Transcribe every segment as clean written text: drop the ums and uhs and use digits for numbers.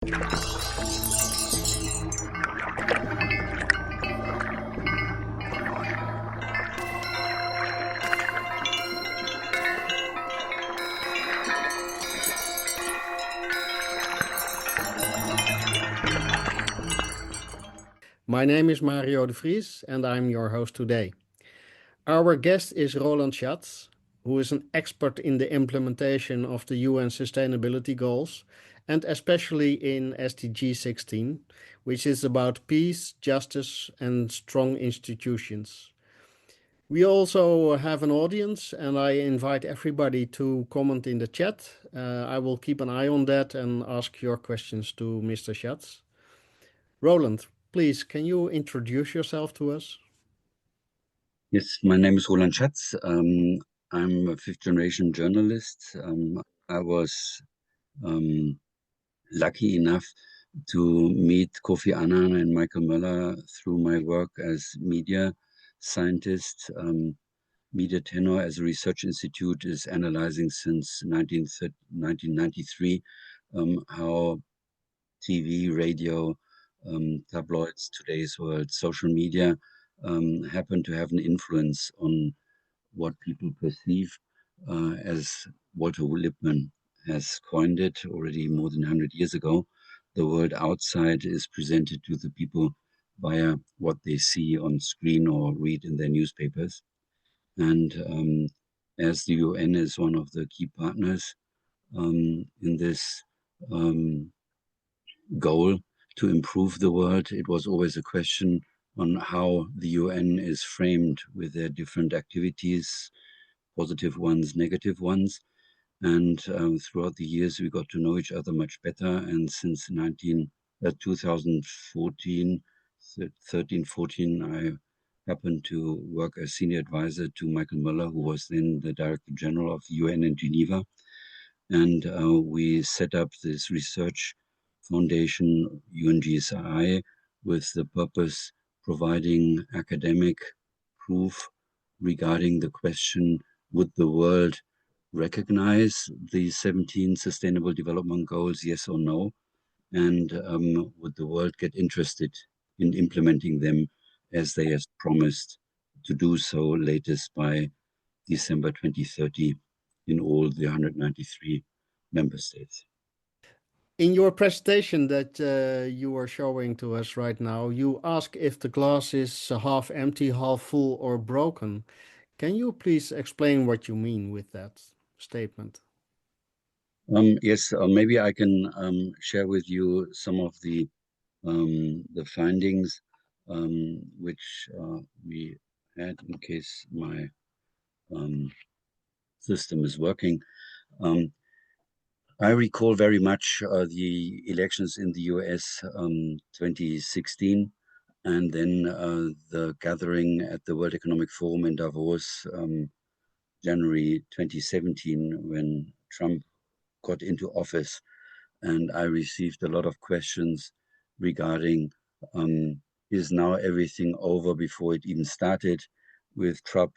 My name is Mario de Vries and I'm your host today. Our guest is Roland Schatz, who is an expert in the implementation of the UN Sustainability Goals and especially in SDG16, which is about peace, justice and strong institutions. We also have an audience and I invite everybody to comment in the chat. I will keep an eye on that and ask your questions to Mr. Schatz. Roland, please, can you introduce yourself to us? Yes, my name is Roland Schatz. I'm a fifth-generation journalist. I was lucky enough to meet Kofi Annan and Michael Möller through my work as media scientist. Media Tenor as a research institute is analyzing since 1993 how TV, radio, tabloids, today's world, social media happen to have an influence on what people perceive. As Walter Lippmann has coined it already more than 100 years ago, the world outside is presented to the people via what they see on screen or read in their newspapers. And as the UN is one of the key partners in this goal to improve the world, it was always a question on how the UN is framed with their different activities, positive ones, negative ones. And throughout the years, we got to know each other much better. And since 2014, 13-14, I happened to work as senior advisor to Michael Möller, who was then the Director General of the UN in Geneva. And we set up this research foundation, UNGSI, with the purpose providing academic proof regarding the question, would the world recognize the 17 Sustainable Development Goals, yes or no? And would the world get interested in implementing them as they have promised to do so latest by December 2030 in all the 193 member states? In your presentation that you are showing to us right now, you ask if the glass is half empty, half full, or broken. Can you please explain what you mean with that statement? Yes, maybe I can share with you some of the findings which we had, in case my system is working. I recall very much the elections in the US 2016, and then the gathering at the World Economic Forum in Davos, January 2017, when Trump got into office. And I received a lot of questions regarding, is now everything over before it even started, with Trump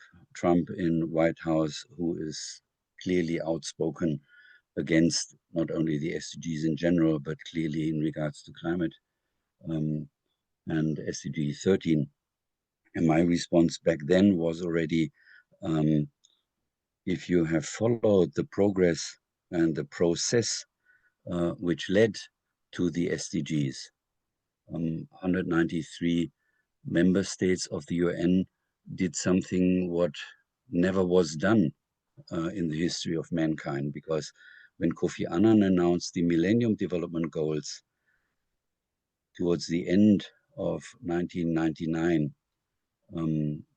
in White House, who is clearly outspoken against not only the SDGs in general, but clearly in regards to climate and SDG13. And my response back then was already, if you have followed the progress and the process which led to the SDGs, 193 member states of the UN did something what never was done in the history of mankind, because when Kofi Annan announced the Millennium Development Goals towards the end of 1999,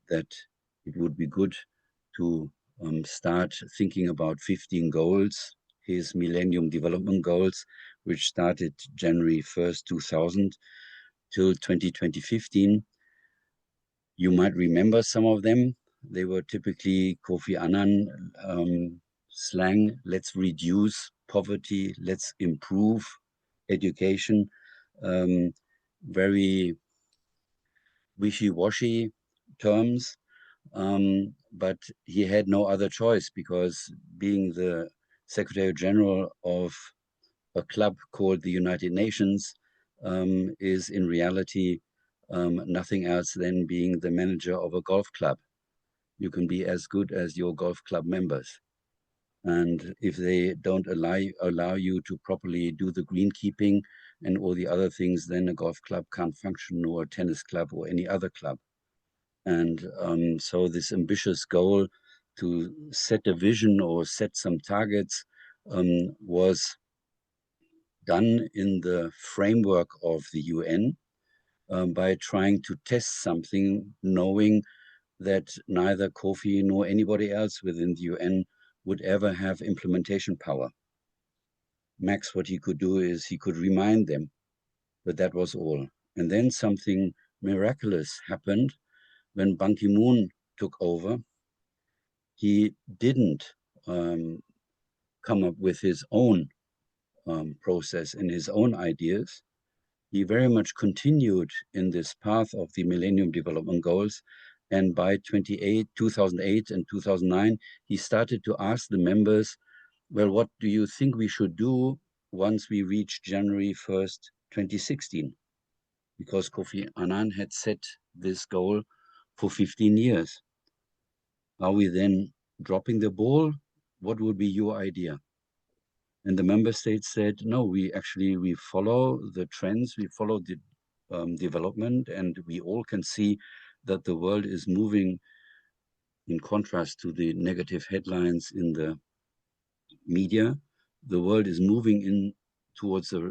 that it would be good to start thinking about 15 goals, his Millennium Development Goals, which started January 1st, 2000 till 2015. You might remember some of them. They were typically Kofi Annan slang: let's reduce poverty, let's improve education. Very wishy-washy terms, but he had no other choice, because being the Secretary General of a club called the United Nations is in reality nothing else than being the manager of a golf club. You can be as good as your golf club members. And if they don't allow you to properly do the greenkeeping and all the other things, then a golf club can't function, or a tennis club or any other club. And so this ambitious goal to set a vision or set some targets was done in the framework of the UN by trying to test something, knowing that neither Kofi nor anybody else within the UN would ever have implementation power. Max, what he could do is he could remind them, but that was all. And then something miraculous happened when Ban Ki-moon took over. He didn't come up with his own process and his own ideas. He very much continued in this path of the Millennium Development Goals. And by 2008 and 2009, he started to ask the members, well, what do you think we should do once we reach January 1st, 2016? Because Kofi Annan had set this goal for 15 years. Are we then dropping the ball? What would be your idea? And the member states said, no, we follow the trends, we follow the development, and we all can see that the world is moving, in contrast to the negative headlines in the media, the world is moving in towards a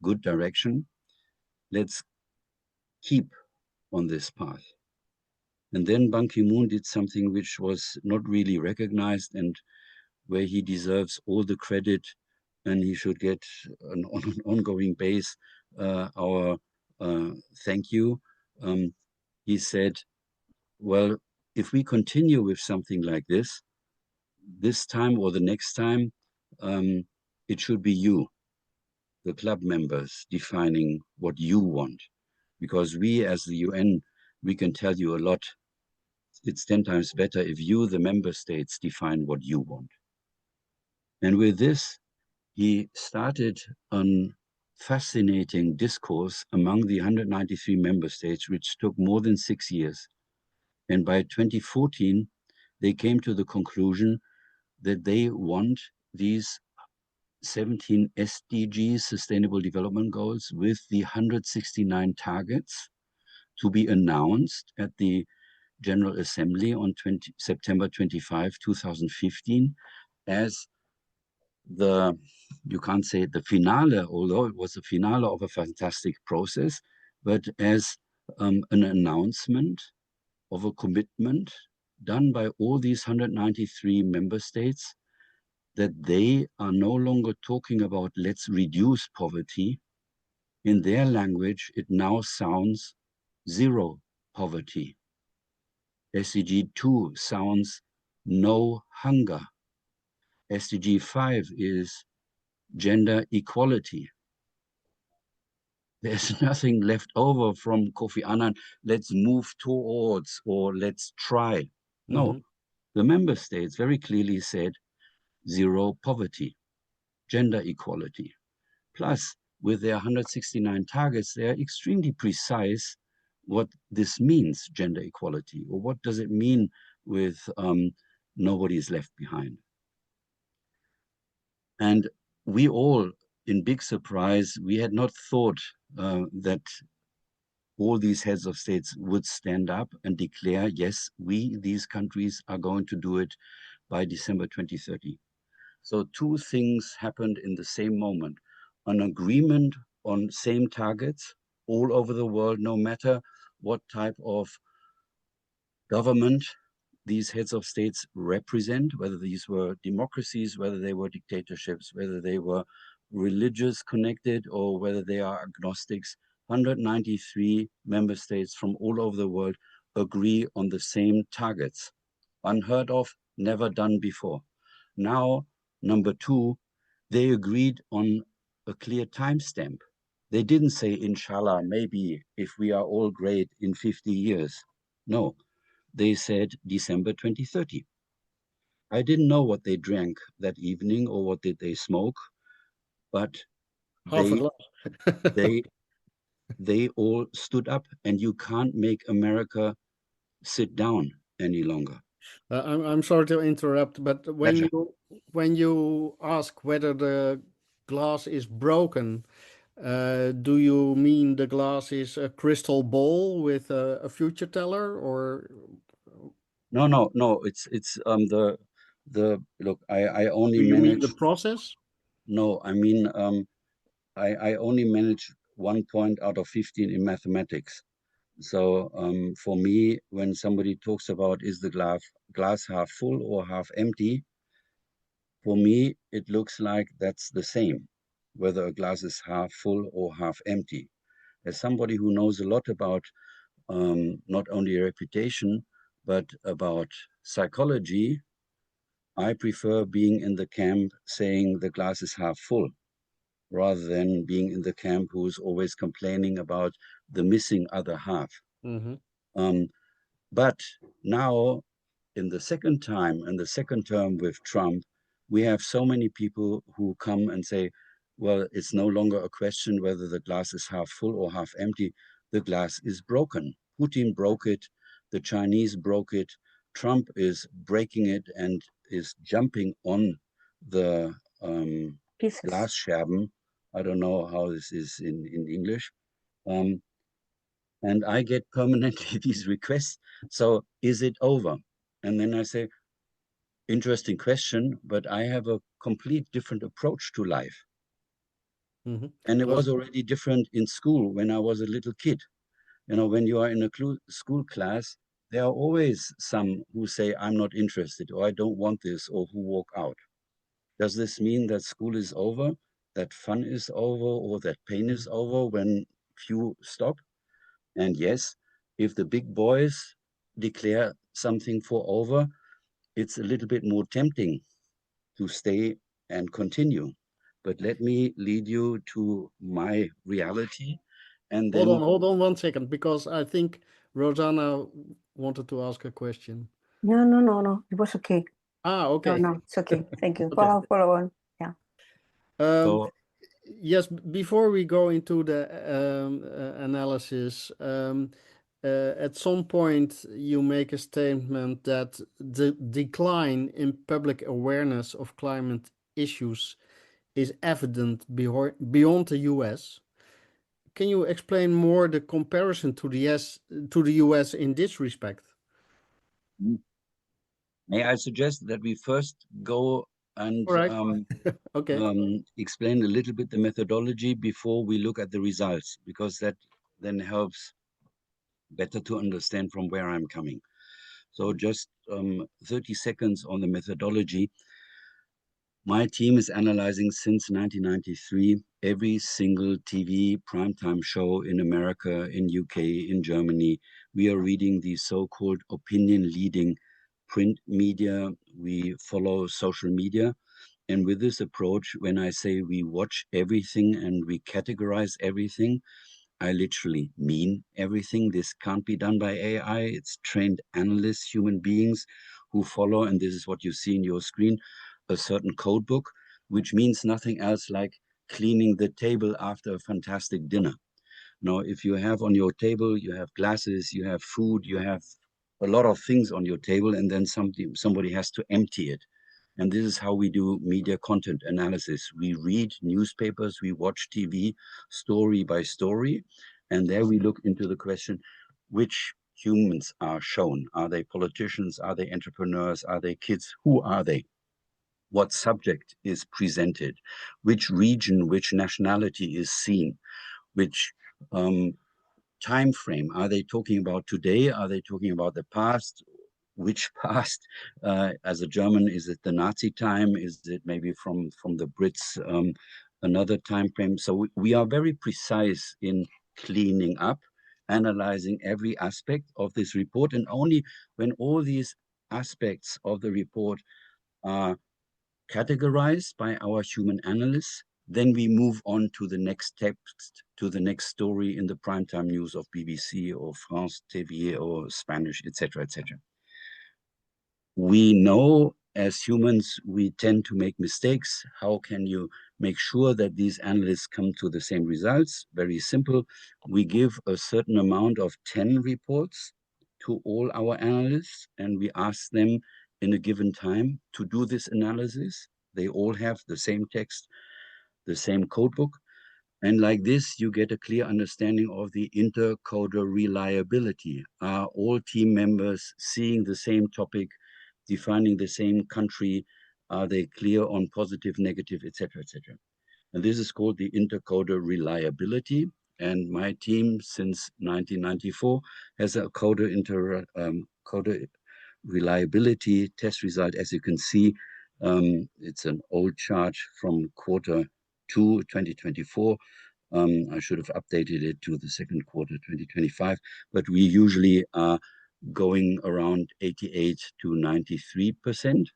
good direction. Let's keep on this path. And then Ban Ki-moon did something which was not really recognized, and where he deserves all the credit, and he should get on an ongoing base our thank you. He said, well, if we continue with something like this time or the next time, it should be you, the club members, defining what you want. Because we as the UN, we can tell you a lot. It's 10 times better if you, the member states, define what you want. And with this, he started a fascinating discourse among the 193 member states, which took more than 6 years. And by 2014, they came to the conclusion that they want these 17 SDGs, Sustainable Development Goals, with the 169 targets to be announced at the General Assembly on September 25, 2015, as you can't say the finale, although it was the finale of a fantastic process, but as an announcement of a commitment done by all these 193 member states that they are no longer talking about let's reduce poverty. In their language, it now sounds zero poverty. SDG 2 sounds no hunger. SDG 5 is gender equality. There's nothing left over from Kofi Annan, let's move towards or let's try. No, the member states very clearly said zero poverty, gender equality. Plus, with their 169 targets, they are extremely precise what this means, gender equality, or what does it mean with nobody is left behind. And we all, in big surprise, we had not thought that all these heads of states would stand up and declare, yes, these countries, are going to do it by December 2030. So two things happened in the same moment. An agreement on same targets all over the world, no matter what type of government these heads of states represent, whether these were democracies, whether they were dictatorships, whether they were religious connected, or whether they are agnostics. 193 member states from all over the world agree on the same targets. Unheard of, never done before. Now, number two, they agreed on a clear timestamp. They didn't say, inshallah, maybe if we are all great in 50 years. No, they said December 2030. I didn't know what they drank that evening or what did they smoke, but Half a they glass. they they all stood up, and you can't make America sit down any longer. I'm sorry to interrupt, but Pleasure. when you ask whether the glass is broken, do you mean the glass is a crystal ball with a future teller, or No. It's the look. I do only you mean the manage. process? No, I mean I only manage 1 point out of 15 in mathematics. So for me, when somebody talks about is the glass half full or half empty, for me it looks like that's the same, whether a glass is half full or half empty. As somebody who knows a lot about not only reputation but about psychology, I prefer being in the camp saying the glass is half full rather than being in the camp who's always complaining about the missing other half. Mm-hmm. Um, but now, in the second time and the second term with Trump, we have so many people who come and say, well, it's no longer a question whether the glass is half full or half empty. The glass is broken. Putin broke it. The Chinese broke it. Trump is breaking it and is jumping on the Pieces. Glasscherben. I don't know how this is in English. Um, and I get permanently these requests. So is it over? And then I say, interesting question, but I have a complete different approach to life. Mm-hmm. And it Because was already different in school when I was a little kid. You know, when you are in a school class, there are always some who say, I'm not interested, or I don't want this, or who walk out. Does this mean that school is over, that fun is over, or that pain is over when few stop? And yes, if the big boys declare something for over, it's a little bit more tempting to stay and continue. But let me lead you to my reality. And then, hold on 1 second, because I think Rosanna wanted to ask a question. No. It was okay. Okay. No, it's okay. Thank you. Okay. Follow on. Yeah. Um, so yes, before we go into the analysis, at some point you make a statement that the decline in public awareness of climate issues is evident beyond the US. Can you explain more the comparison to the US in this respect? may I suggest that we first go and All right. Okay. explain a little bit the methodology before we look at the results, because that then helps better to understand from where I'm coming. So just 30 seconds on the methodology. My team is analyzing since 1993 every single TV primetime show in America, in UK, in Germany. We are reading the so-called opinion leading print media. We follow social media. And with this approach, when I say we watch everything and we categorize everything, I literally mean everything. This can't be done by AI. It's trained analysts, human beings who follow, and this is what you see in your screen, a certain code book, which means nothing else like cleaning the table after a fantastic dinner. Now, if you have on your table, you have glasses, you have food, you have a lot of things on your table, and then somebody has to empty it. And this is how we do media content analysis. We read newspapers, we watch TV story by story, and there we look into the question, which humans are shown? Are they politicians? Are they entrepreneurs? Are they kids? Who are they? What subject is presented? Which region, which nationality is seen? Which time frame? Are they talking about today? Are they talking about the past? Which past? As a German, is it the Nazi time? Is it maybe from the Brits another time frame? So we are very precise in cleaning up, analyzing every aspect of this report, and only when all these aspects of the report are categorized by our human analysts, then we move on to the next text, to the next story in the primetime news of BBC or France TV or Spanish, etc., etc. We know as humans, we tend to make mistakes. How can you make sure that these analysts come to the same results. Very simple. We give a certain amount of 10 reports to all our analysts, and we ask them in a given time to do this analysis. They all have the same text, the same codebook. And like this, you get a clear understanding of the intercoder reliability. Are all team members seeing the same topic, defining the same country? Are they clear on positive, negative, etc., etc.? And this is called the intercoder reliability. And my team, since 1994, has a coder reliability test result. As you can see, it's an old chart from quarter 2, 2024. I should have updated it to the second quarter, 2025, but we usually are going around 88 to 93%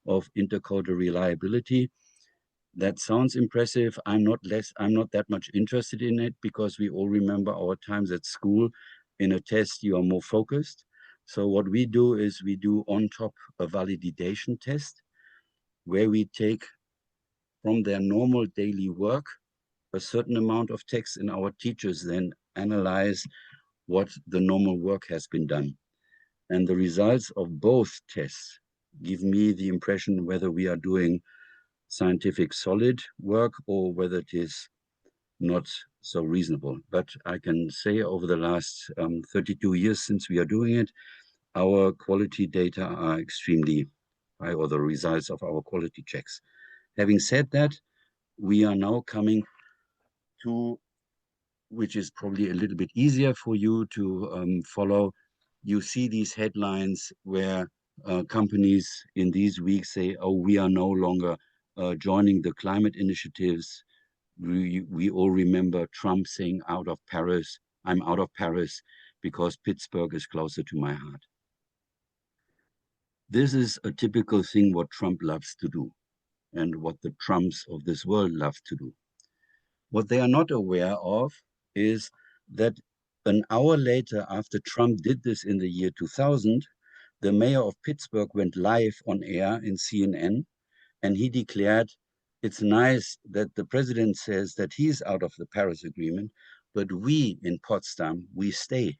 of intercoder reliability. That sounds impressive. I'm not that much interested in it because we all remember our times at school. In a test, you are more focused. So what we do is we do on top a validation test where we take from their normal daily work a certain amount of text, and our teachers then analyze what the normal work has been done. And the results of both tests give me the impression whether we are doing scientific solid work or whether it is not so reasonable. But I can say over the last 32 years since we are doing it, our quality data are extremely high, or the results of our quality checks. Having said that, we are now coming to, which is probably a little bit easier for you to follow. You see these headlines where companies in these weeks say, oh, we are no longer joining the climate initiatives. We all remember Trump saying out of Paris, I'm out of Paris because Pittsburgh is closer to my heart. This is a typical thing what Trump loves to do and what the Trumps of this world love to do. What they are not aware of is that an hour later, after Trump did this in the year 2000, the mayor of Pittsburgh went live on air in CNN, and he declared, it's nice that the president says that he's out of the Paris Agreement, but we in Potsdam, we stay.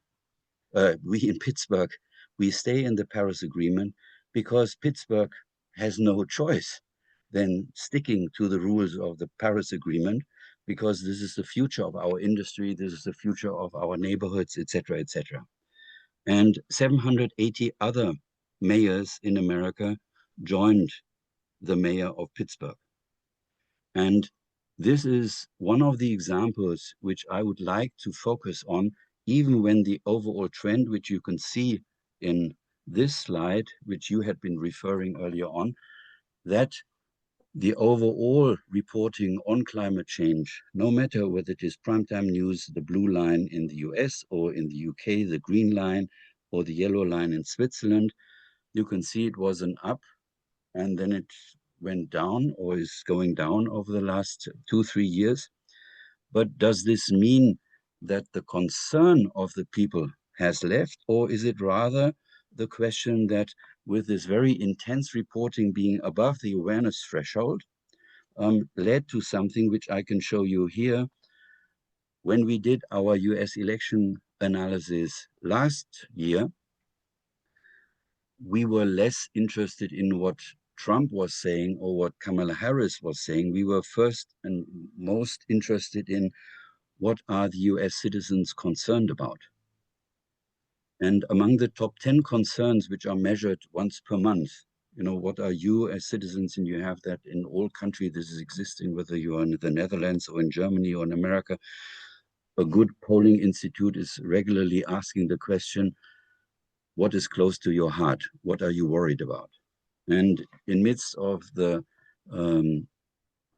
We in Pittsburgh, we stay in the Paris Agreement because Pittsburgh has no choice than sticking to the rules of the Paris Agreement, because this is the future of our industry, this is the future of our neighborhoods, etc., etc. And 780 other mayors in America joined the mayor of Pittsburgh. And this is one of the examples which I would like to focus on, even when the overall trend, which you can see in this slide, which you had been referring earlier on, that the overall reporting on climate change, no matter whether it is primetime news, the blue line in the US, or in the UK, the green line, or the yellow line in Switzerland, you can see it was an up, and then it went down or is going down over the last 2-3 years. But does this mean that the concern of the people has left, or is it rather the question that with this very intense reporting being above the awareness threshold, led to something which I can show you here. When we did our US election analysis last year, we were less interested in what Trump was saying or what Kamala Harris was saying. We were first and most interested in what are the US citizens concerned about. And among the top 10 concerns, which are measured once per month, you know, what are you as citizens, and you have that in all countries this is existing, whether you are in the Netherlands or in Germany or in America. A good polling institute is regularly asking the question, what is close to your heart? What are you worried about? And in midst of the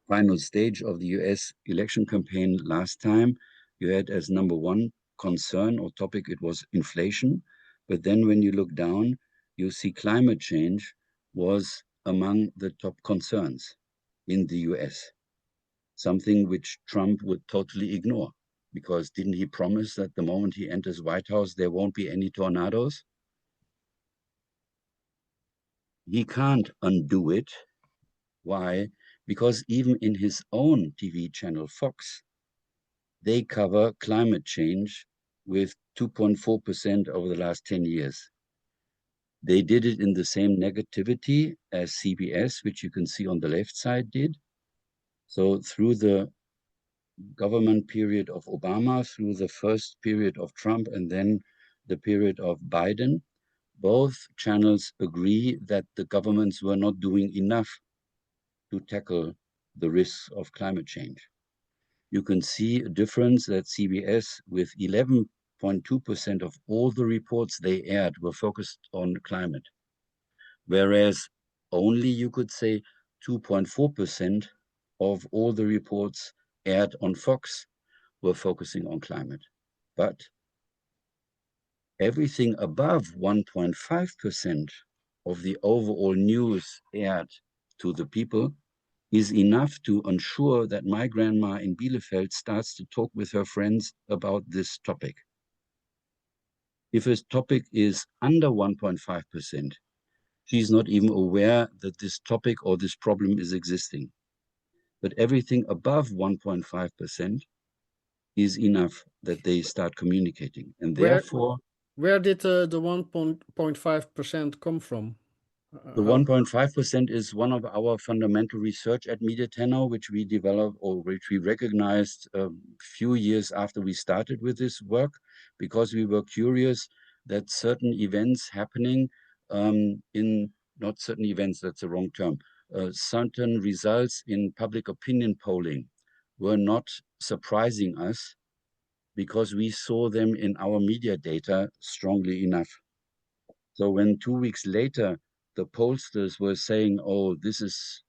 final stage of the US election campaign last time, you had as number one concern or topic, it was inflation. But then when you look down, you see climate change was among the top concerns in the US, something which Trump would totally ignore, because didn't he promise that the moment he enters White House, there won't be any tornadoes? He can't undo it. Why? because even in his own TV channel, Fox, they cover climate change with 2.4% over the last 10 years. They did it in the same negativity as CBS, which you can see on the left side did. So through the government period of Obama, through the first period of Trump, and then the period of Biden, both channels agree that the governments were not doing enough to tackle the risks of climate change. You can see a difference that CBS, with 11.2% of all the reports they aired, were focused on climate, whereas only, you could say, 2.4% of all the reports aired on Fox were focusing on climate. But everything above 1.5% of the overall news aired to the people is enough to ensure that my grandma in Bielefeld starts to talk with her friends about this topic. If a topic is under 1.5%, she's not even aware that this topic or this problem is existing. But everything above 1.5% is enough that they start communicating. And therefore, where did the 1.5% come from? the 1.5% is one of our fundamental research at Media Tenor, which we developed or which we recognized a few years after we started with this work, because we were curious that certain events happening not certain events, that's the wrong term, certain results in public opinion polling were not surprising us because we saw them in our media data strongly enough. So when 2 weeks later, the pollsters were saying, oh, this is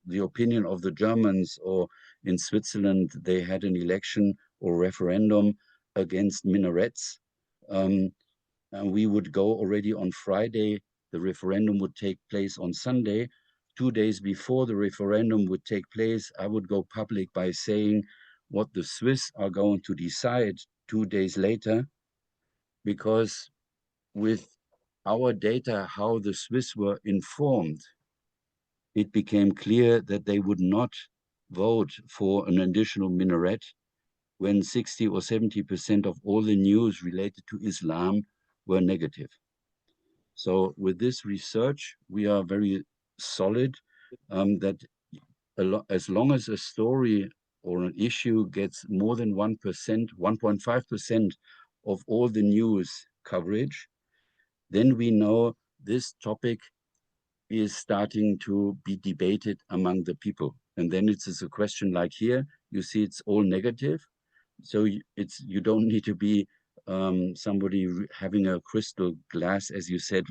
the opinion of the Germans, or in Switzerland, they had an election or referendum against minarets. And we would go already on Friday. The referendum would take place on Sunday. 2 days before the referendum would take place, I would go public by saying what the Swiss are going to decide 2 days later, because with our data, how the Swiss were informed, it became clear that they would not vote for an additional minaret when 60 or 70% of all the news related to Islam were negative. So with this research, we are very solid that as long as a story or an issue gets more than 1%, 1.5% of all the news coverage, then we know this topic is starting to be debated among the people. And then it's a question like here, you see it's all negative. So you don't need to be somebody having a crystal glass, as you said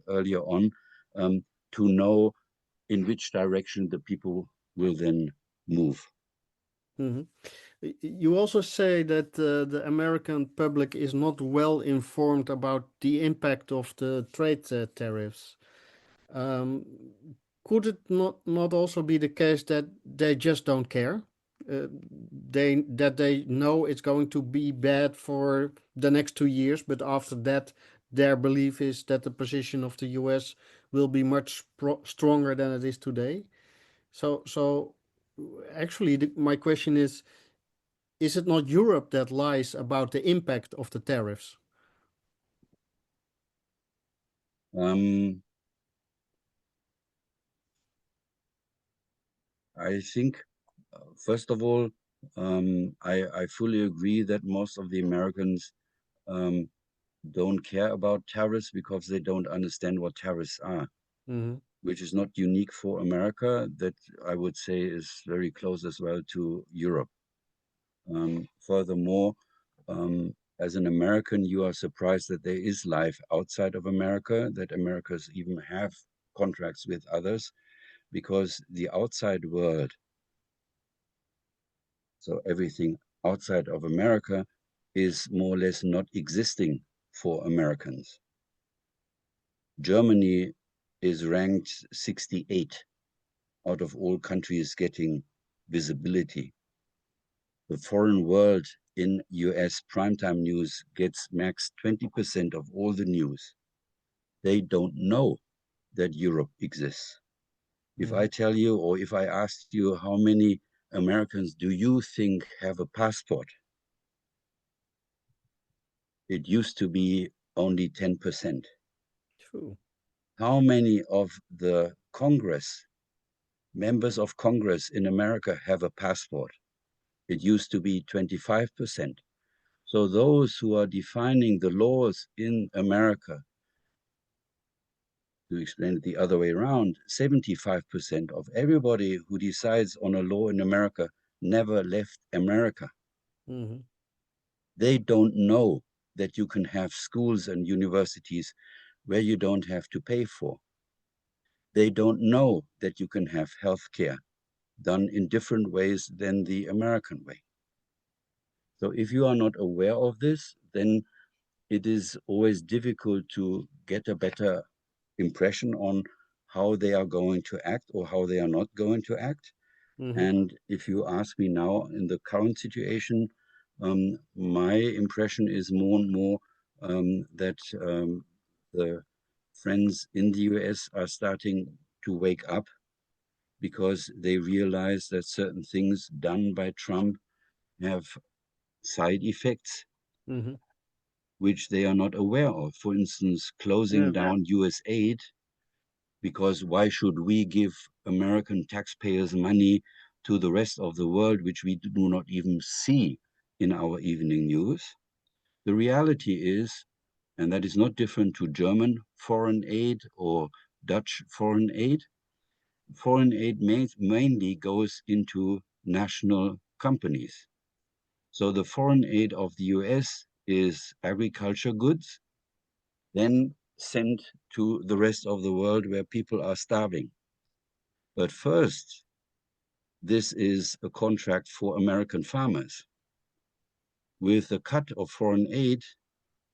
earlier on, to know in which direction the people will then move. Mm-hmm. You also say that the American public is not well informed about the impact of the trade tariffs. Could it not also be the case that they just don't care? That they know it's going to be bad for the next 2 years, but after that, their belief is that the position of the US will be much stronger than it is today. So actually, my question is it not Europe that lies about the impact of the tariffs? I think, first of all, I fully agree that most of the Americans don't care about tariffs because they don't understand what tariffs are, which is not unique for America. That I would say is very close as well to Europe. Furthermore, as an American, you are surprised that there is life outside of America, that Americans even have contracts with others, because the outside world, so everything outside of America, is more or less not existing for Americans. Germany is ranked 68 out of all countries getting visibility. The foreign world in US primetime news gets max 20% of all the news. They don't know that Europe exists. If I tell you, or if I ask you, how many Americans do you think have a passport? It used to be only 10%. True. How many of the members of Congress in America have a passport? It used to be 25%. So those who are defining the laws in America, to explain it the other way around, 75% of everybody who decides on a law in America never left America. Mm-hmm. They don't know that you can have schools and universities where you don't have to pay for. They don't know that you can have healthcare done in different ways than the American way. So if you are not aware of this, then it is always difficult to get a better impression on how they are going to act or how they are not going to act. Mm-hmm. And if you ask me now in the current situation, my impression is more and more that the friends in the US are starting to wake up because they realize that certain things done by Trump have side effects Mm-hmm. which they are not aware of. For instance, closing down US aid, because why should we give American taxpayers money to the rest of the world, which we do not even see in our evening news? The reality is, and that is not different to German foreign aid or Dutch foreign aid mainly goes into national companies. So the foreign aid of the US is agriculture goods, then sent to the rest of the world where people are starving. But first, this is a contract for American farmers. With the cut of foreign aid,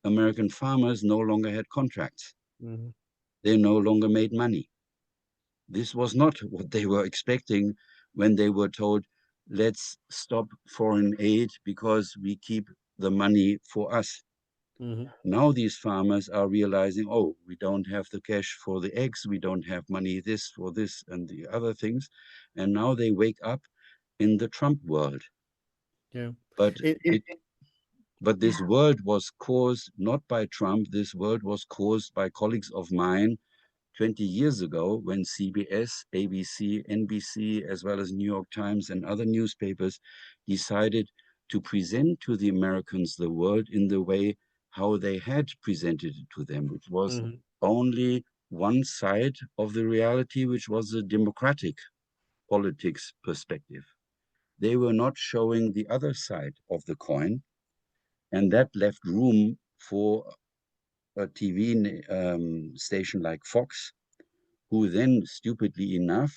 American farmers no longer had contracts. Mm-hmm. They no longer made money. This was not what they were expecting when they were told, let's stop foreign aid because we keep the money for us. Mm-hmm. Now these farmers are realizing, oh, we don't have the cash for the eggs, we don't have money this for this and the other things. And now they wake up in the Trump world. Yeah. But this Yeah. world was caused not by Trump, this world was caused by colleagues of mine 20 years ago when CBS, ABC, NBC, as well as New York Times and other newspapers decided to present to the Americans the world in the way how they had presented it to them, which was Mm-hmm. only one side of the reality, which was the democratic politics perspective. They were not showing the other side of the coin, and that left room for a TV station like Fox, who then, stupidly enough,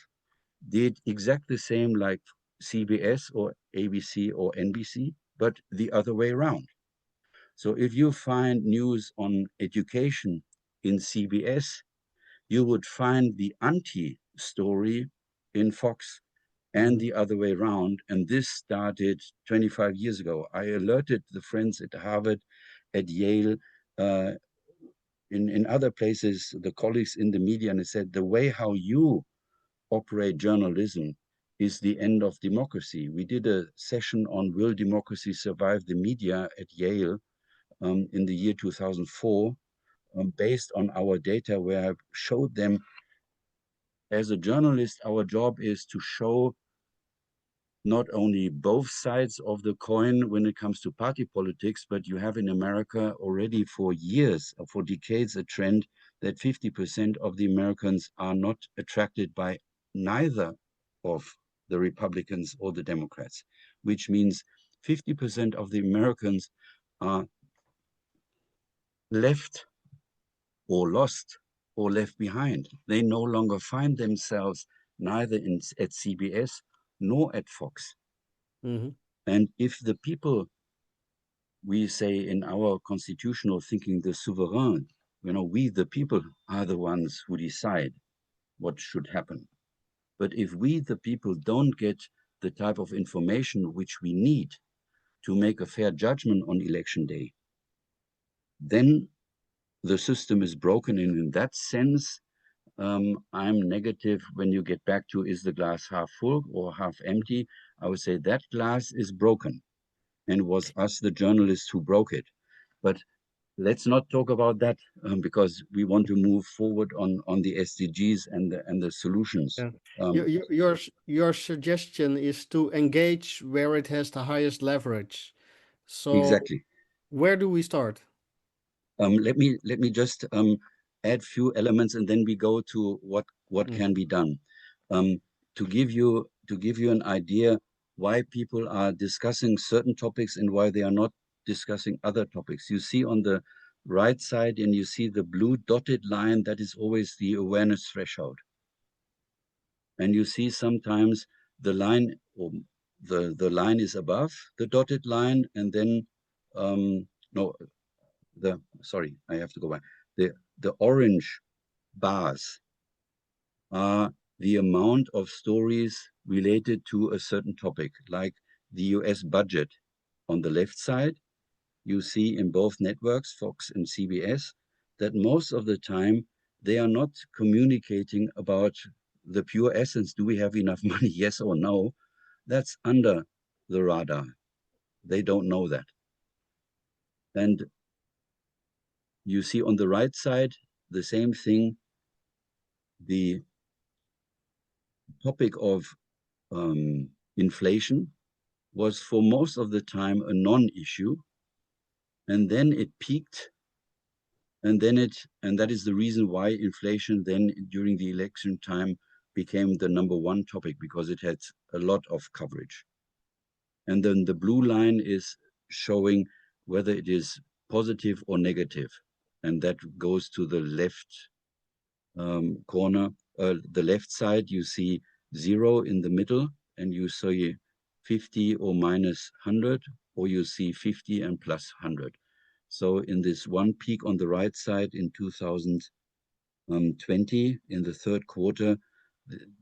did exactly the same like CBS or ABC or NBC, but the other way around. So if you find news on education in CBS, you would find the anti-story in Fox and Mm-hmm. the other way around. And this started 25 years ago. I alerted the friends at Harvard, at Yale, uh, in other places, the colleagues in the media, and I said, the way how you operate journalism is the end of democracy. We did a session on Will Democracy Survive the Media at Yale in the year 2004, based on our data, where I showed them, as a journalist, our job is to show not only both sides of the coin when it comes to party politics, but you have in America already for years, for decades, a trend that 50% of the Americans are not attracted by neither of the Republicans or the Democrats, which means 50% of the Americans are left or lost or left behind. They no longer find themselves neither at CBS nor at Fox. Mm-hmm. And if the people, we say in our constitutional thinking, the sovereign, we, the people, are the ones who decide what should happen. But if we, the people, don't get the type of information which we need to make a fair judgment on election day, then the system is broken. And in that sense, I'm negative when you get back to, is the glass half full or half empty? I would say that glass is broken, and it was us, the journalists, who broke it. But let's not talk about that, because we want to move forward on the SDGs and the solutions. Yeah. Um, Your suggestion is to engage where it has the highest leverage. So exactly. where do we start? Let me just add few elements, and then we go to what Mm. can be done. Um, to give you an idea why people are discussing certain topics and why they are not discussing other topics. You see on the right side, and you see the blue dotted line, that is always the awareness threshold. And you see sometimes the line, or the line is above the dotted line, and then no, sorry, I have to go back. The orange bars are the amount of stories related to a certain topic, like the US budget. On the left side, you see in both networks, Fox and CBS, that most of the time they are not communicating about the pure essence. Do we have enough money? Yes or no? That's under the radar. They don't know that. And you see on the right side, the same thing, the topic of inflation was for most of the time a non-issue, and then it peaked, and that is the reason why inflation then during the election time became the number one topic, because it had a lot of coverage. And then the blue line is showing whether it is positive or negative, and that goes to the left corner, the left side. You see 0 in the middle, and you see 50 or minus 100, or you see 50 and plus 100. So in this one peak on the right side in 2020, in the third quarter,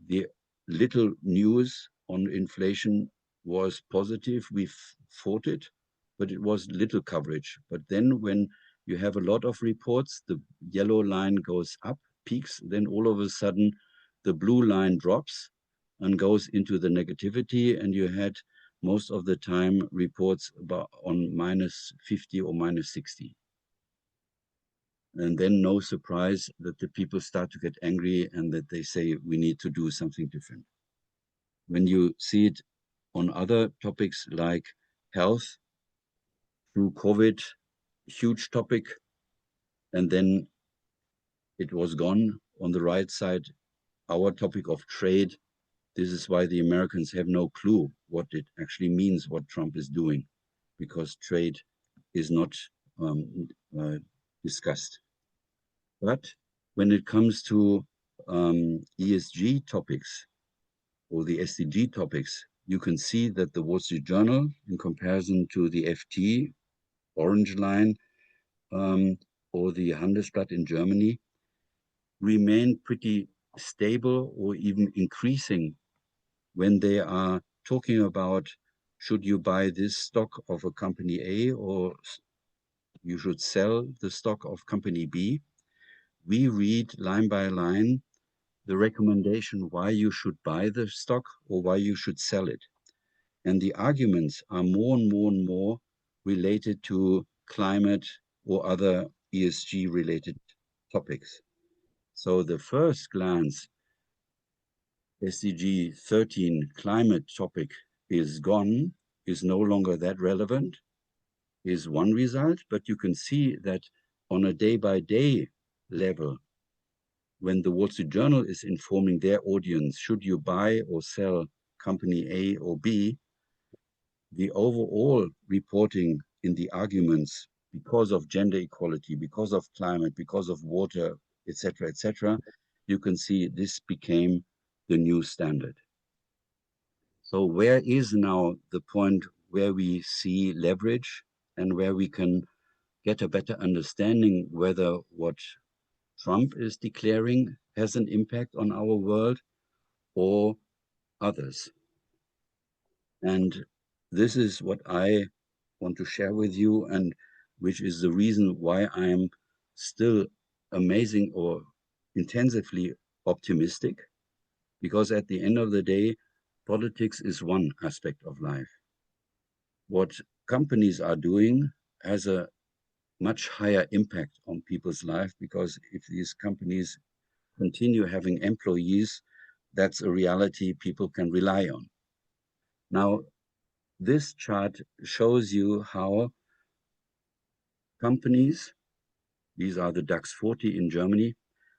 the little news on inflation was positive. We fought it, but it was little coverage. But then when you have a lot of reports, the yellow line goes up, peaks, then all of a sudden the blue line drops and goes into the negativity, and you had most of the time reports about on minus 50 or minus 60. And then no surprise that the people start to get angry and that they say we need to do something different. When you see it on other topics like health, through COVID, huge topic, and then it was gone. On the right side, our topic of trade. This is why the Americans have no clue what it actually means, what Trump is doing, because trade is not discussed. But when it comes to ESG topics or the SDG topics, you can see that the Wall Street Journal, in comparison to the FT, orange line, or the Handelsblatt in Germany, remain pretty stable or even increasing when they are talking about, should you buy this stock of a company A or you should sell the stock of company B. We read line by line the recommendation why you should buy the stock or why you should sell it. And the arguments are more and more and more related to climate or other ESG related topics. So the first glance, SDG 13 climate topic is gone, is no longer that relevant, is one result, but you can see that on a day-by-day level, when the Wall Street Journal is informing their audience, should you buy or sell company A or B, the overall reporting in the arguments, because of gender equality, because of climate, because of water, etc., you can see this became the new standard. So where is now the point where we see leverage and where we can get a better understanding whether what Trump is declaring has an impact on our world or others? And this is what I want to share with you, and which is the reason why I'm still amazing or intensively optimistic, because at the end of the day, politics is one aspect of life. What companies are doing has a much higher impact on people's life, because if these companies continue having employees, that's a reality people can rely on. Now, this chart shows you how companies, these are the DAX 40 in Germany,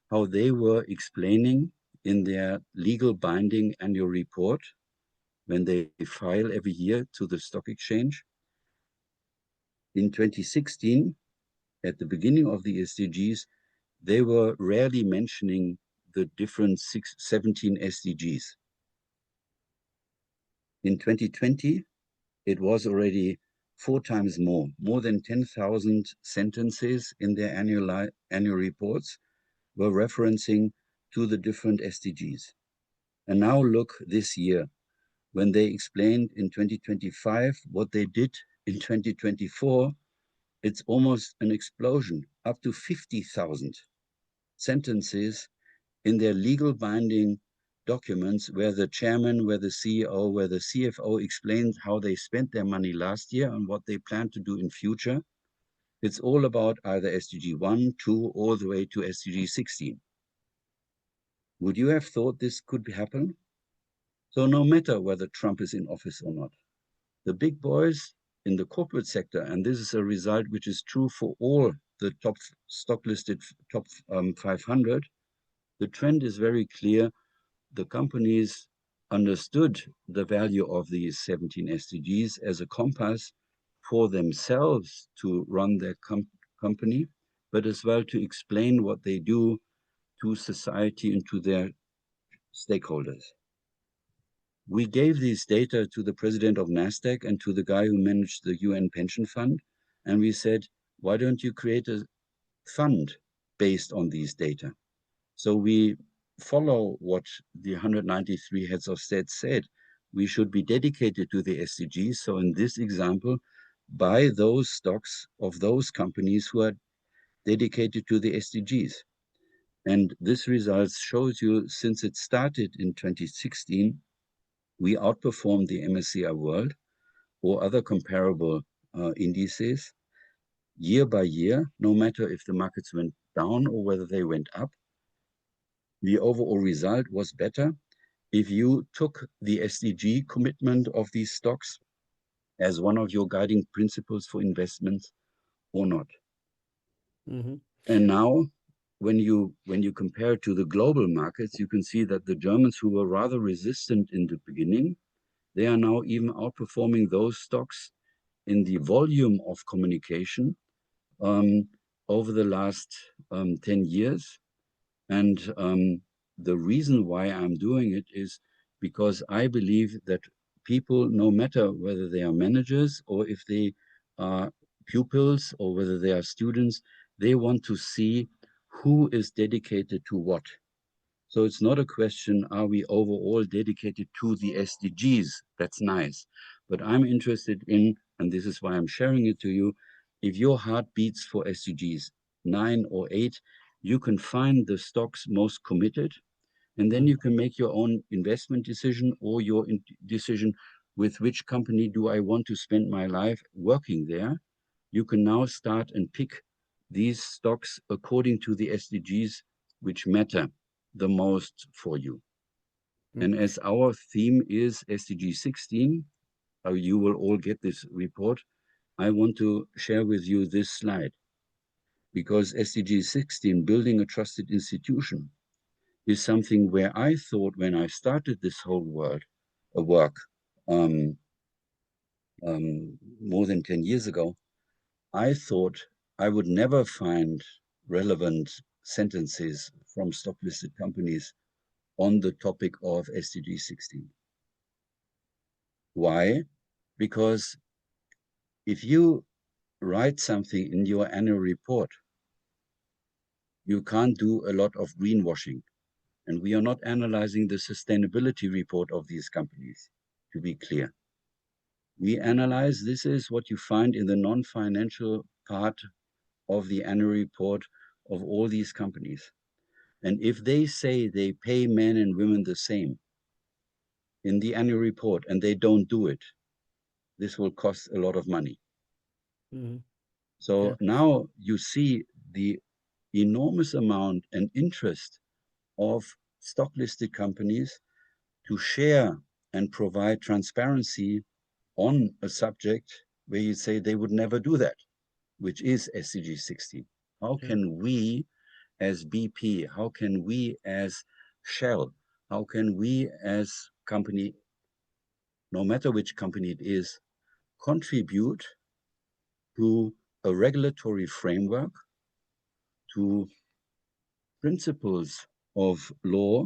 how they were explaining in their legal binding annual report when they file every year to the stock exchange. In 2016, at the beginning of the SDGs, they were rarely mentioning the different 17 SDGs. In 2020, it was already 4 times more than 10,000 sentences in their annual reports were referencing to the different SDGs. And now look this year, when they explained in 2025 what they did in 2024, it's almost an explosion, up to 50,000 sentences in their legal binding documents where the chairman, where the CEO, where the CFO explained how they spent their money last year and what they plan to do in future. It's all about either SDG 1, 2, all the way to SDG 16. Would you have thought this could happen? So no matter whether Trump is in office or not, the big boys in the corporate sector, and this is a result which is true for all the top stock listed top 500, the trend is very clear. The companies understood the value of these 17 SDGs as a compass for themselves to run their company, but as well to explain what they do to society and to their stakeholders. We gave these data to the president of NASDAQ and to the guy who managed the UN pension fund, and we said, why don't you create a fund based on these data? So we follow what the 193 heads of state said. We should be dedicated to the SDGs. So in this example, buy those stocks of those companies who are dedicated to the SDGs. And this result shows you, since it started in 2016, we outperformed the MSCI World or other comparable indices year by year, no matter if the markets went down or whether they went up. The overall result was better if you took the SDG commitment of these stocks as one of your guiding principles for investments or not. Mm-hmm. And now, when you compare to the global markets, you can see that the Germans, who were rather resistant in the beginning, they are now even outperforming those stocks in the volume of communication over the last 10 years. And the reason why I'm doing it is because I believe that people, no matter whether they are managers or if they are pupils or whether they are students, they want to see who is dedicated to what. So it's not a question, are we overall dedicated to the SDGs? That's nice. But I'm interested in, and this is why I'm sharing it to you, if your heart beats for SDGs 9 or 8, you can find the stocks most committed, and then you can make your own investment decision or your decision with which company do I want to spend my life working there. You can now start and pick these stocks according to the SDGs which matter the most for you. And as our theme is SDG 16, you will all get this report, I want to share with you this slide. Because SDG 16, building a trusted institution, is something where I thought when I started this whole work more than 10 years ago, I thought I would never find relevant sentences from stock-listed companies on the topic of SDG 16. Why? Because if you write something in your annual report, you can't do a lot of greenwashing. And we are not analyzing the sustainability report of these companies, to be clear. We analyze, this is what you find in the non-financial part of the annual report of all these companies. And if they say they pay men and women the same in the annual report and they don't do it, this will cost a lot of money. Mm-hmm. So Yeah. now you see the enormous amount and interest of stock listed companies to share and provide transparency on a subject where you say they would never do that, which is SDG 16. How Yeah. can we as BP, how can we as Shell, how can we as company, no matter which company it is, contribute to a regulatory framework, to principles of law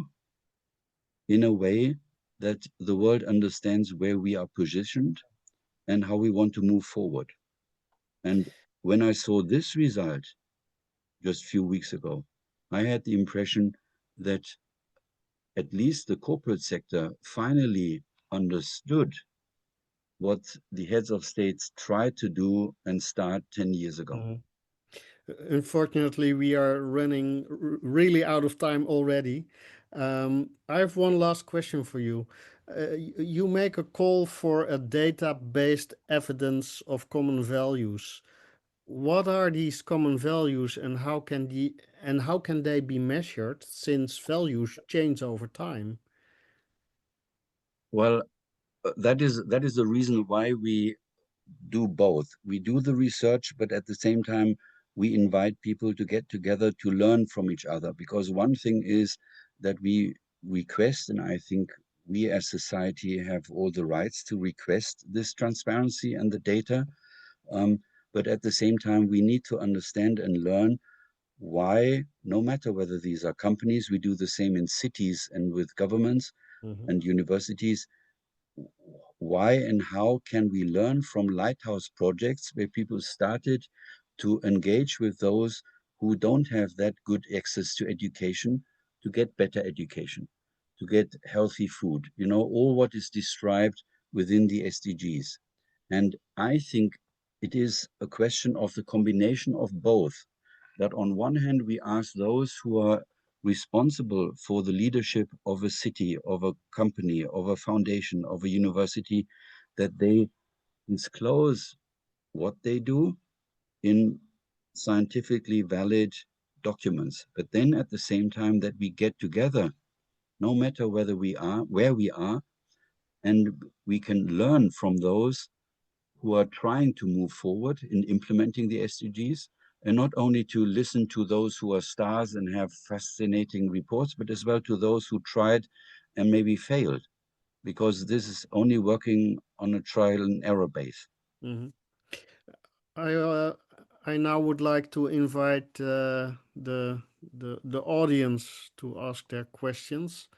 in a way that the world understands where we are positioned and how we want to move forward. And when I saw this result just a few weeks ago, I had the impression that at least the corporate sector finally understood what the heads of states tried to do and start 10 years ago. Mm-hmm. Unfortunately, we are running really out of time already. I have one last question for you. You make a call for a data-based evidence of common values. What are these common values, and how can they be measured, since values change over time? Well, that is the reason why we do both. We do the research, but at the same time, we invite people to get together to learn from each other. Because one thing is that we request, and I think we as society have all the rights to request this transparency and the data. But at the same time, we need to understand and learn why, no matter whether these are companies, we do the same in cities and with governments Mm-hmm. and universities. Why and how can we learn from lighthouse projects where people started to engage with those who don't have that good access to education to get better education, to get healthy food, all what is described within the SDGs. And I think it is a question of the combination of both, that on one hand, we ask those who are responsible for the leadership of a city, of a company, of a foundation, of a university, that they disclose what they do in scientifically valid documents. But then at the same time that we get together, no matter where we are, and we can learn from those who are trying to move forward in implementing the SDGs, and not only to listen to those who are stars and have fascinating reports, but as well to those who tried and maybe failed, because this is only working on a trial and error base. Mm-hmm. I uh, I now would like to invite the audience to ask their questions.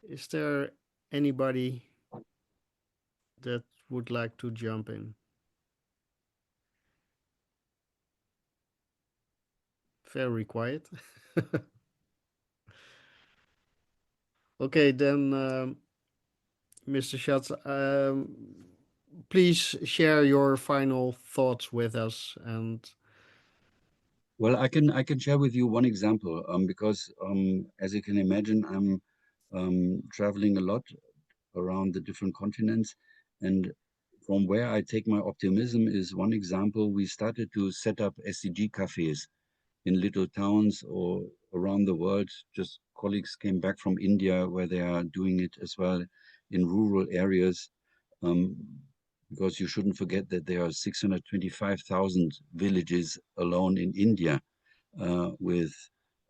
Is there anybody that would like to jump in? Very quiet. Okay, then, Mr. Schatz, please share your final thoughts with us. And Well, I can share with you one example, because as you can imagine, I'm traveling a lot around the different continents, and from where I take my optimism is one example. We started to set up SDG cafes in little towns or around the world. Just colleagues came back from India where they are doing it as well in rural areas. Um, because you shouldn't forget that there are 625,000 villages alone in India, with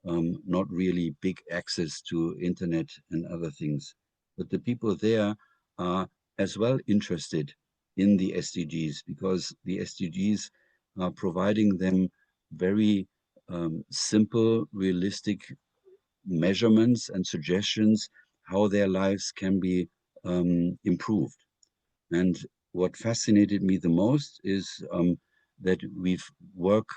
not really big access to internet and other things. But the people there are as well interested in the SDGs, because the SDGs are providing them very simple, realistic measurements and suggestions how their lives can be improved. And what fascinated me the most is that we've worked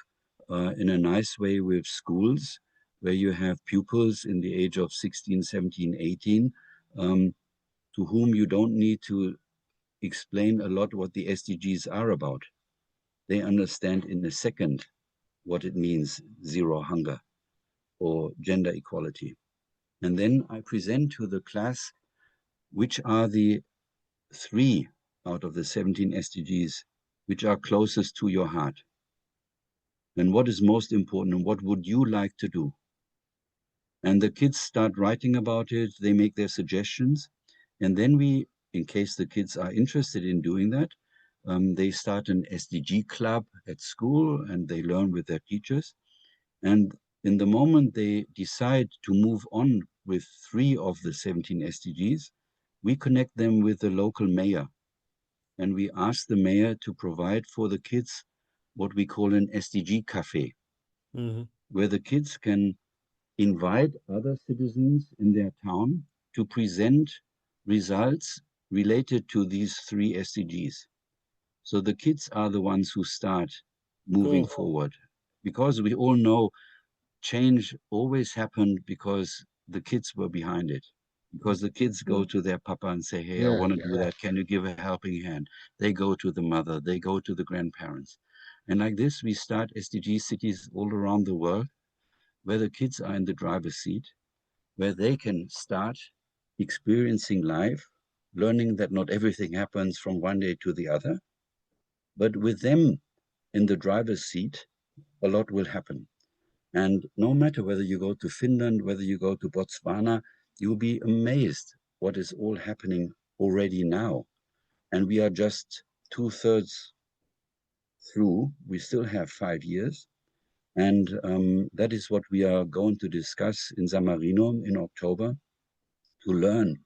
in a nice way with schools where you have pupils in the age of 16, 17, 18, to whom you don't need to explain a lot what the SDGs are about. They understand in a second what it means, zero hunger. or gender equality. And then I present to the class which are the 3 out of the 17 SDGs which are closest to your heart. And what is most important, and what would you like to do? And the kids start writing about it, they make their suggestions, and then we, in case the kids are interested in doing that, they start an SDG club at school and they learn with their teachers. And in the moment they decide to move on with 3 of the 17 SDGs, we connect them with the local mayor. And we ask the mayor to provide for the kids what we call an SDG cafe, where the kids can invite other citizens in their town to present results related to these 3 SDGs. So the kids are the ones who start moving forward, because we all know change always happened because the kids were behind it. Because the kids go to their papa and say, hey, I want to do that. Can you give a helping hand? They go to the mother, they go to the grandparents. And like this, we start SDG cities all around the world, where the kids are in the driver's seat, where they can start experiencing life, learning that not everything happens from one day to the other. But with them in the driver's seat, a lot will happen. And no matter whether you go to Finland, whether you go to Botswana, you'll be amazed what is all happening already now. And we are just 2/3 through. We still have 5 years. And that is what we are going to discuss in San Marino in October, to learn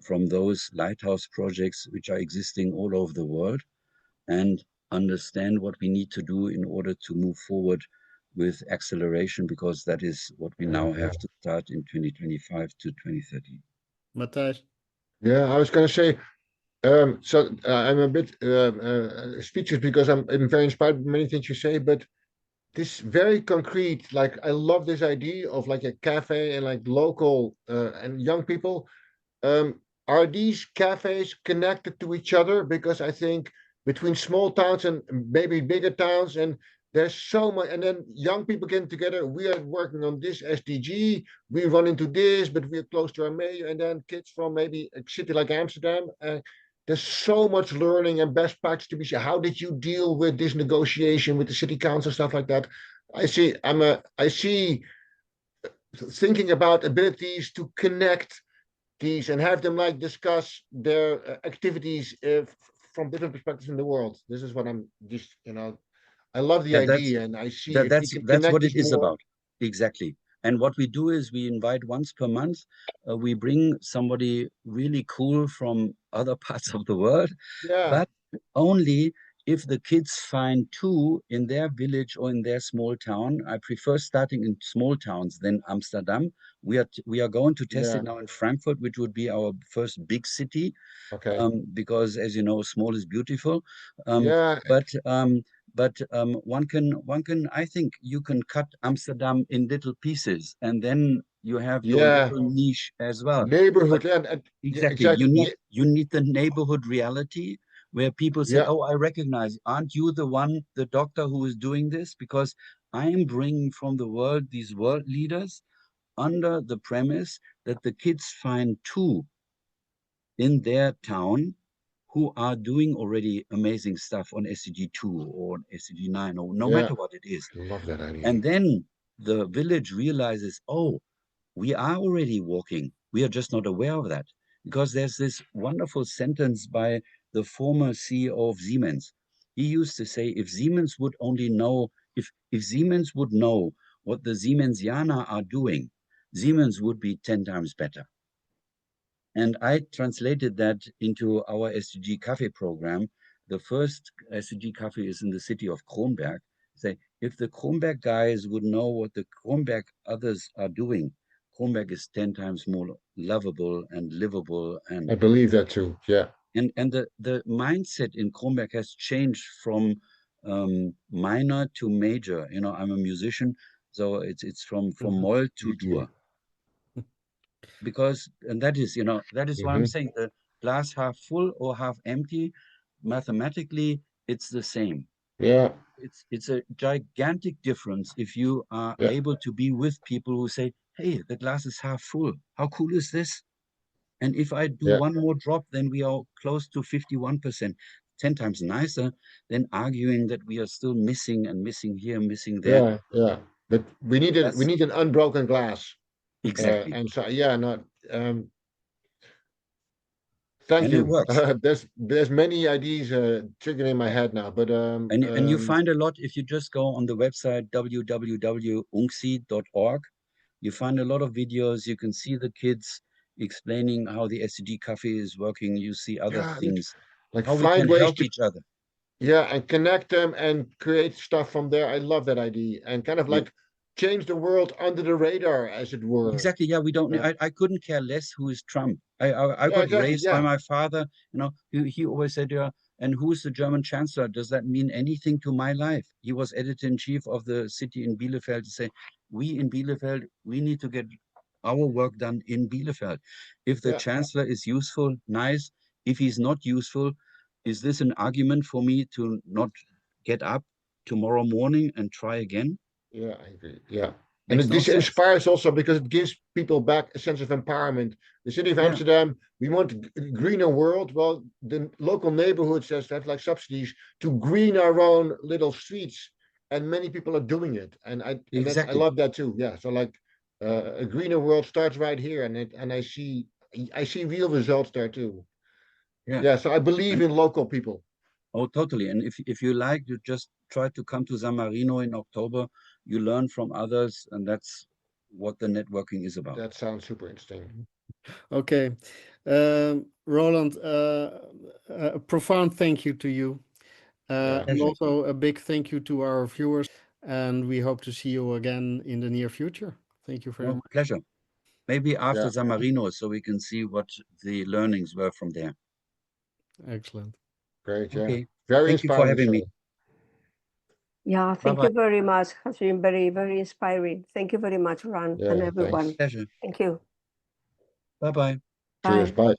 from those lighthouse projects which are existing all over the world, and understand what we need to do in order to move forward with acceleration, because that is what we now have to start in 2025 to 2030. Matthijs? Yeah, I was going to say, I'm a bit speechless because I'm very inspired by many things you say, but this very concrete, like I love this idea of like a cafe and like local and young people. Are these cafes connected to each other? Because I think between small towns and maybe bigger towns, and there's so much, and then young people getting together. We are working on this SDG. We run into this, but we're close to our mayor, and then kids from maybe a city like Amsterdam. There's so much learning and best practice to be shared. How did you deal with this negotiation with the city council, stuff like that? I see thinking about abilities to connect these and have them like discuss their activities from different perspectives in the world. This is what I'm just, I love the idea, and I see that's what it is about. Exactly. And what we do is we invite once per month, we bring somebody really cool from other parts of the world, but only if the kids find 2 in their village or in their small town. I prefer starting in small towns than Amsterdam. We are going to test it now in Frankfurt, which would be our first big city. Because, as you know, small is beautiful. But one can, I think you can cut Amsterdam in little pieces, and then you have your little niche as well. Neighborhood, exactly. You need the neighborhood reality, where people say, oh, I recognize, aren't you the doctor who is doing this? Because I am bringing from the world these world leaders under the premise that the kids find 2 in their town who are doing already amazing stuff on SDG 2 or SDG 9, or no matter what it is. I love that idea. And then the village realizes, oh, we are already walking. We are just not aware of that. Because there's this wonderful sentence by the former CEO of Siemens. He used to say, if Siemens would only know, if Siemens would know what the Siemensianer are doing, Siemens would be 10 times better. And I translated that into our SDG Cafe program. The first SDG Cafe is in the city of Kronberg. Say, if the Kronberg guys would know what the Kronberg others are doing, Kronberg is 10 times more lovable and livable. And I believe that too, And the mindset in Kronberg has changed from minor to major. I'm a musician, so it's from Moll to Dur. Because, and that is why I'm saying the glass half full or half empty, mathematically, it's the same. Yeah. It's a gigantic difference if you are Yeah. able to be with people who say, hey, the glass is half full. How cool is this? And if I do Yeah. one more drop, then we are close to 51%, 10 times nicer than arguing that we are still missing and missing here, missing there. Yeah. Yeah. But we need That's an unbroken glass. exactly. And so yeah, not thank And it you. works. There's many ideas triggering in my head now, but And you find a lot if you just go on the website www.ungsi.org. You find a lot of videos. You can see the kids explaining how the SDG cafe is working. You see other yeah, things, like how we find can ways help to each other. and connect them and create stuff from there. I love that idea and kind of Yeah. like change the world under the radar, as it were. Exactly. Yeah, we don't. Yeah. I couldn't care less who is Trump. I Yeah, got exactly. raised by Yeah. my father. You know, he always said, "Yeah, and who's the German chancellor? Does that mean anything to my life?" He was editor in chief of the city in Bielefeld. To say, we in Bielefeld, we need to get our work done in Bielefeld. If the Yeah. chancellor is useful, nice. If he's not useful, is this an argument for me to not get up tomorrow morning and try again? Yeah, I agree. Yeah. Makes And no this sense. inspires also because it gives people back a sense of empowerment. The city of Yeah. Amsterdam, we want a greener world. Well, the local neighborhood says that like subsidies to green our own little streets, and many people are doing it. And I Exactly. love that too. Yeah. So like a greener world starts right here, and I see real results there too. Yeah. Yeah. So I believe in local people. Oh, totally. And if you like, you just try to come to San Marino in October. You learn from others, and that's what the networking is about. That sounds super interesting. Okay. Roland, a profound thank you to you. Yeah. And also a big thank you to our viewers. And we hope to see you again in the near future. Thank you very Oh, much. pleasure. Maybe after Yeah. San Marino, so we can see what the learnings were from there. Excellent. Great. Yeah. Okay. Very Thank you for inspiring. having me. So. Yeah, thank Bye-bye. you very much. Has been very, very inspiring. Thank you very much, Ron, Yeah, and thanks. everyone. Pleasure. Thank you. Bye-bye. Cheers. Bye. Bye.